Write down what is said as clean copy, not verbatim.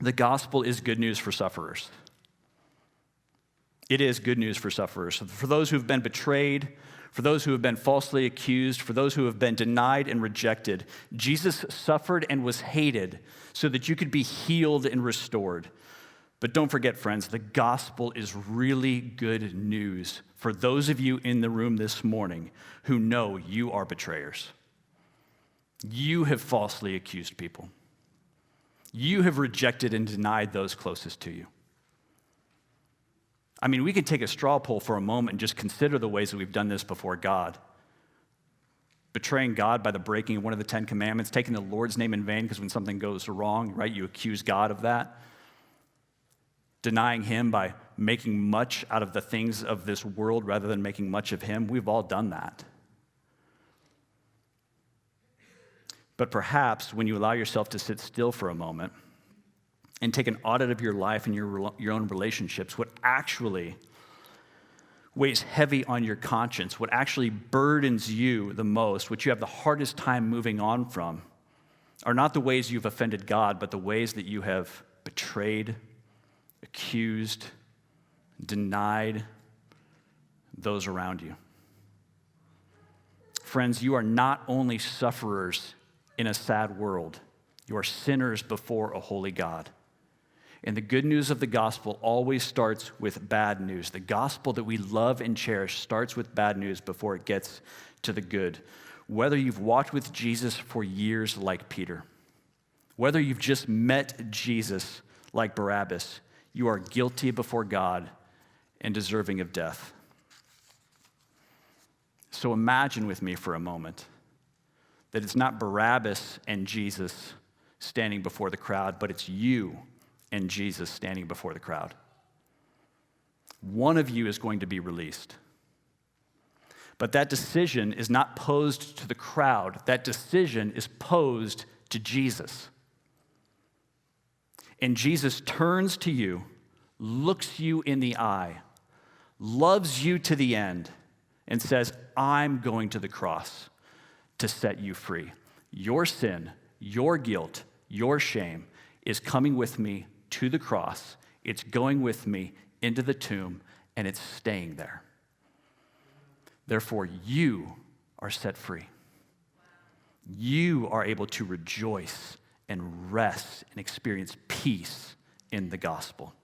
The gospel is good news for sufferers. It is good news for sufferers. For those who have been betrayed, for those who have been falsely accused, for those who have been denied and rejected, Jesus suffered and was hated so that you could be healed and restored. But don't forget, friends, the gospel is really good news for those of you in the room this morning who know you are betrayers. You have falsely accused people. You have rejected and denied those closest to you. I mean, we could take a straw poll for a moment and just consider the ways that we've done this before God. Betraying God by the breaking of one of the 10 commandments, taking the Lord's name in vain because when something goes wrong, right, you accuse God of that. Denying him by making much out of the things of this world rather than making much of him. We've all done that. But perhaps when you allow yourself to sit still for a moment and take an audit of your life and your own relationships, what actually weighs heavy on your conscience, what actually burdens you the most, what you have the hardest time moving on from, are not the ways you've offended God, but the ways that you have betrayed, accused, denied those around you. Friends, you are not only sufferers in a sad world, you are sinners before a holy God. And the good news of the gospel always starts with bad news. The gospel that we love and cherish starts with bad news before it gets to the good. Whether you've walked with Jesus for years like Peter, whether you've just met Jesus like Barabbas, you are guilty before God and deserving of death. So imagine with me for a moment that it's not Barabbas and Jesus standing before the crowd, but it's you and Jesus standing before the crowd. One of you is going to be released. But that decision is not posed to the crowd. That decision is posed to Jesus. And Jesus turns to you, looks you in the eye, loves you to the end, and says, I'm going to the cross to set you free. Your sin, your guilt, your shame is coming with me to the cross. It's going with me into the tomb, and it's staying there. Therefore, you are set free. You are able to rejoice and rest and experience peace in the gospel.